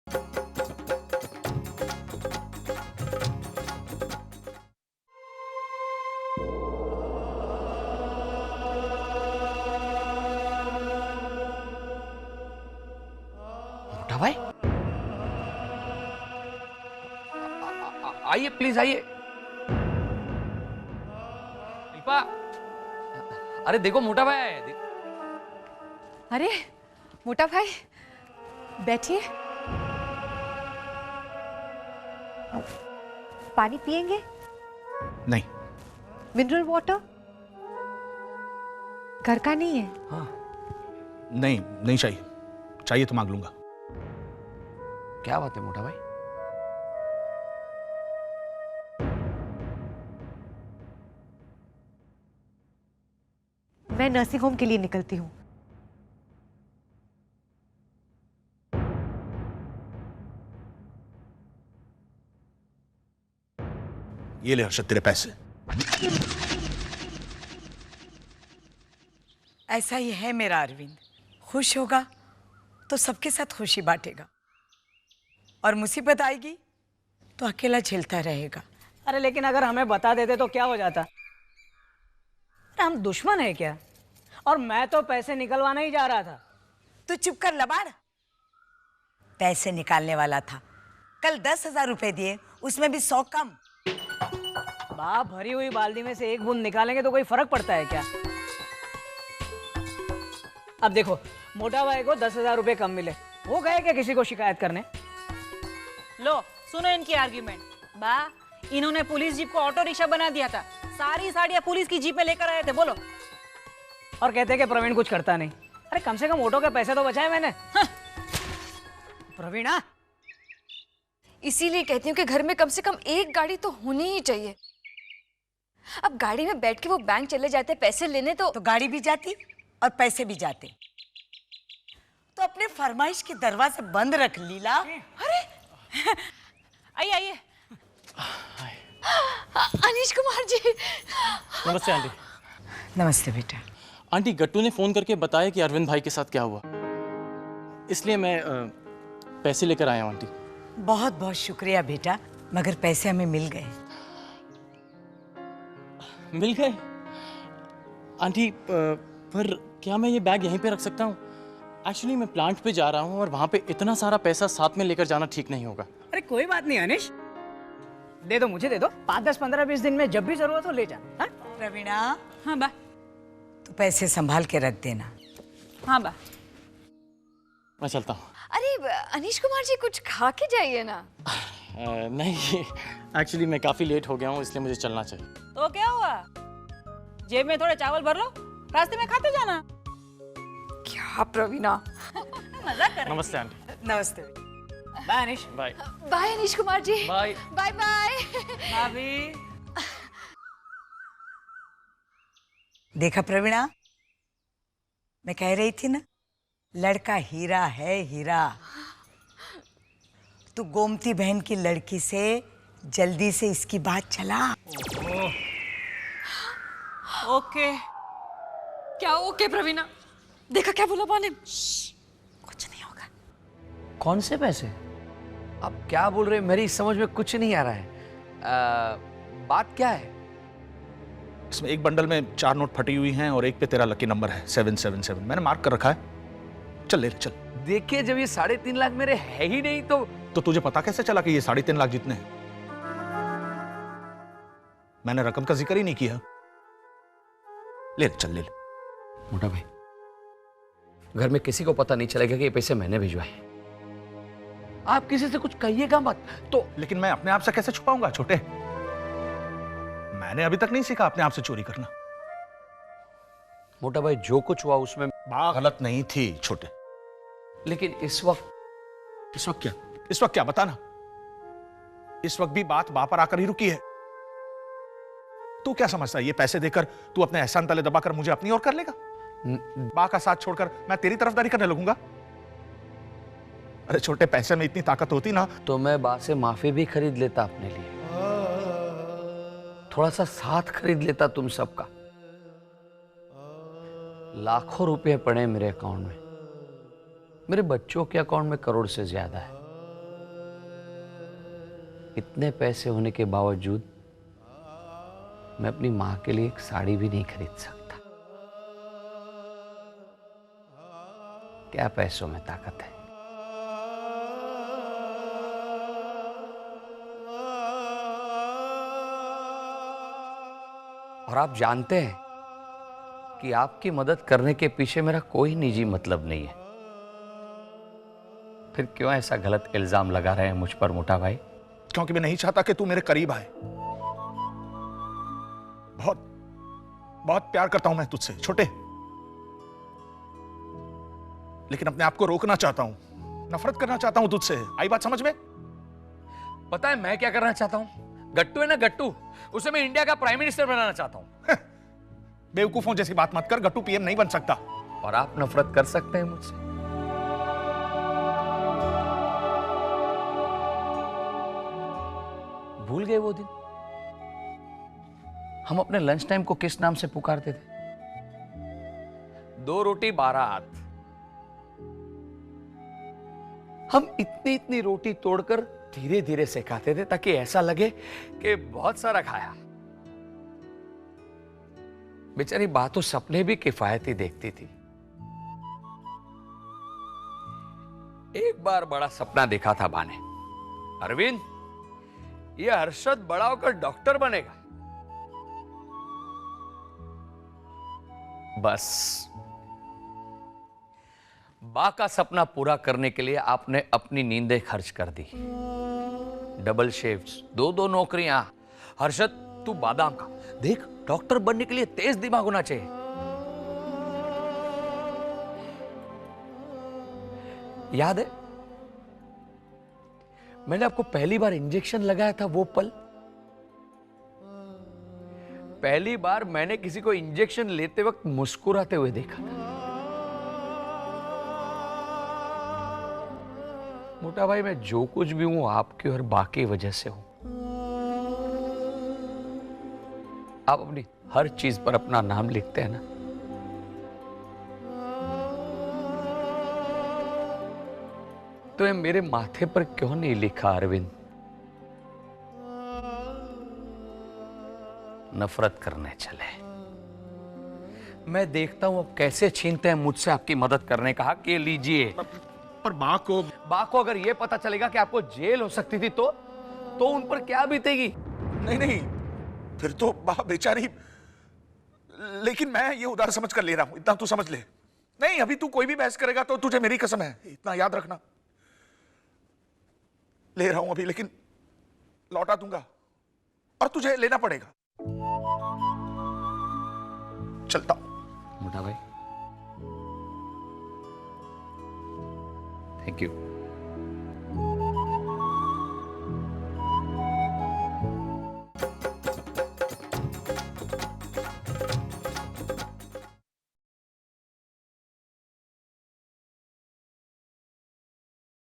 मोटा भाई, आइए प्लीज आइए। दीपा, अरे देखो मोटा भाई आया। अरे मोटा भाई बैठिए। पानी पिएंगे? नहीं। Mineral water? घर का नहीं है? हाँ। नहीं नहीं चाहिए, चाहिए तो मांग लूंगा। क्या बात है मोटा भाई? मैं नर्सिंग होम के लिए निकलती हूँ। ये ले हर्षद तेरे पैसे। ऐसा ही है मेरा अरविंद, खुश होगा तो सबके साथ खुशी बांटेगा और मुसीबत आएगी तो अकेला झेलता रहेगा। अरे लेकिन अगर हमें बता देते तो क्या हो जाता? अरे हम दुश्मन है क्या? और मैं तो पैसे निकलवाना ही जा रहा था। तू चुप कर लबाड़। पैसे निकालने वाला था, कल 10,000 रुपए दिए, उसमें भी 100 कम। बाप भरी हुई बाल्टी में से एक बूंद निकालेंगे तो कोई फर्क पड़ता है क्या? अब देखो, मोटा भाई को 10,000 रुपए कम मिले, वो गए क्या किसी को शिकायत करने? लो सुनो इनकी आर्ग्यूमेंट। बा, इन्होंने पुलिस जीप को ऑटो रिक्शा बना दिया था, सारी साड़ियां पुलिस की जीप में लेकर आए थे। बोलो। और कहते हैं कि प्रवीण कुछ करता नहीं। अरे कम से कम ऑटो के पैसे तो बचाए मैंने। प्रवीणा, इसीलिए कहती हूँ कि घर में कम से कम एक गाड़ी तो होनी ही चाहिए। अब गाड़ी में बैठ के वो बैंक चले जाते पैसे लेने, तो गाड़ी भी जाती और पैसे भी जाते। तो अपने फरमाइश के दरवाजे बंद रख लीला। अरे आइए आइए। अनीश कुमार जी। नमस्ते आंटी। नमस्ते बेटा। आंटी, गट्टू ने फोन करके बताया कि अरविंद भाई के साथ क्या हुआ, इसलिए मैं पैसे लेकर आया हूं आंटी। बहुत बहुत शुक्रिया बेटा, मगर पैसे हमें मिल गए। मिल गए? आंटी पर क्या मैं ये बैग यहीं पे रख सकता हूँ? एक्चुअली मैं प्लांट पे जा रहा हूँ और वहाँ पे इतना सारा पैसा साथ में लेकर जाना ठीक नहीं होगा। अरे कोई बात नहीं अनिश, दे दो, मुझे दे दो। 5, 10, 15, 20 दिन में जब भी जरूरत हो ले जा। हाँ? प्रवीणा, हाँ बा। तो पैसे संभाल के रख देना। हाँ बा। मैं चलता हूँ। अरे अनीश कुमार जी कुछ खा के जाइए ना। नहीं, एक्चुअली मैं काफ़ी लेट हो गया हूँ, इसलिए मुझे चलना चाहिए। तो क्या हुआ, जेब में थोड़े चावल भर लो, रास्ते में खाते जाना। क्या प्रवीणा। मजाक कर रहे हैं। नमस्ते आंटी। नमस्ते। Bye Anish. Bye bye Anish Kumar ji. Bye bye bye. भाभी। देखा प्रवीणा, मैं कह रही थी ना, लड़का हीरा है, हीरा। तू गोमती बहन की लड़की से जल्दी से इसकी बात चला। ओके। क्या ओके प्रवीणा? देखा क्या बोला बाने? कुछ नहीं होगा। कौन से पैसे? आप क्या बोल रहे हैं? मेरी समझ में कुछ नहीं आ रहा है। बात क्या है? इसमें एक बंडल में 4 नोट फटी हुई हैं और एक पे तेरा लकी नंबर है 777। मैंने मार्क कर रखा है। चल ले चल। देखिए, जब ये 3.5 लाख मेरे है ही नहीं तो तुझे पता कैसे चला कि ये 3.5 लाख जितने हैं? मैंने रकम का जिक्र ही नहीं किया। ले चल ले। मोटा भाई, घर में किसी को पता नहीं चलेगा कि ये पैसे मैंने भिजवाए। आप किसी से कुछ कहिएगा मत तो। लेकिन मैं अपने आप से कैसे छुपाऊंगा छोटे? मैंने अभी तक नहीं सीखा अपने आप से चोरी करना। मोटा भाई, जो कुछ हुआ उसमें बात गलत नहीं थी छोटे। लेकिन इस वक्त क्या? इस वक्त क्या बताना? इस वक्त भी बात बा पर आकर ही रुकी है। तू क्या समझता है ये पैसे देकर तू अपने एहसान तले दबाकर मुझे अपनी ओर कर लेगा? बा का साथ छोड़कर मैं तेरी तरफदारी करने लगूंगा? अरे छोटे, पैसे में इतनी ताकत होती ना तो मैं बा से माफी भी खरीद लेता अपने लिए, थोड़ा सा साथ खरीद लेता तुम सबका। लाखों रुपए पड़े मेरे अकाउंट में, मेरे बच्चों के अकाउंट में करोड़ से ज्यादा है। इतने पैसे होने के बावजूद मैं अपनी मां के लिए एक साड़ी भी नहीं खरीद सकता। क्या पैसों में ताकत है। और आप जानते हैं कि आपकी मदद करने के पीछे मेरा कोई निजी मतलब नहीं है। फिर क्यों ऐसा गलत इल्जाम लगा रहे हैं मुझ पर मोटा भाई? क्योंकि मैं नहीं चाहता कि तू मेरे करीब आए। बहुत बहुत प्यार करता हूं मैं तुझसे छोटे, लेकिन अपने आप को रोकना चाहता हूं, नफरत करना चाहता हूं तुझसे। आई बात समझ में? पता है मैं क्या करना चाहता हूं? गट्टू है ना गट्टू, उसे मैं इंडिया का प्राइम मिनिस्टर बनाना चाहता हूं। बेवकूफों जैसी बात मत कर, गट्टू पीएम नहीं बन सकता। और आप नफरत कर सकते हैं मुझसे। भूल गए वो दिन हम अपने लंच टाइम को किस नाम से पुकारते थे? 2 रोटी 12 हाथ। हम इतनी इतनी रोटी तोड़कर धीरे धीरे से खाते थे ताकि ऐसा लगे कि बहुत सारा खाया। बेचारी बात तो सपने भी किफायती देखती थी। एक बार बड़ा सपना देखा था बा ने, अरविंद ये हर्षद बड़ा होकर डॉक्टर बनेगा। बस बा का सपना पूरा करने के लिए आपने अपनी नींदें खर्च कर दी। डबल शिफ्ट्स, 2-2 नौकरियां। हर्षद तू बादाम का देख, डॉक्टर बनने के लिए तेज दिमाग होना चाहिए। याद है मैंने आपको पहली बार इंजेक्शन लगाया था वो पल? पहली बार मैंने किसी को इंजेक्शन लेते वक्त मुस्कुराते हुए देखा था। मोटा भाई मैं जो कुछ भी हूं आपकी और बाकी वजह से हूं। आप अपनी हर चीज पर अपना नाम लिखते हैं ना, तो ये मेरे माथे पर क्यों नहीं लिखा अरविंद? नफरत करने चले। मैं देखता हूं अब कैसे छीनते हैं मुझसे आपकी मदद करने का हक। ये लीजिए। पर बा को अगर ये पता चलेगा कि आपको जेल हो सकती थी तो उन पर क्या बीतेगी? नहीं नहीं, फिर तो बा बेचारी। लेकिन मैं ये उधार समझ कर ले रहा हूं, इतना तू समझ ले। नहीं, अभी तू कोई भी बहस करेगा तो तुझे मेरी कसम है, इतना याद रखना। ले रहा हूं अभी, लेकिन लौटा दूंगा और तुझे लेना पड़ेगा। चलता हूं। मोटा भाई थैंक यू।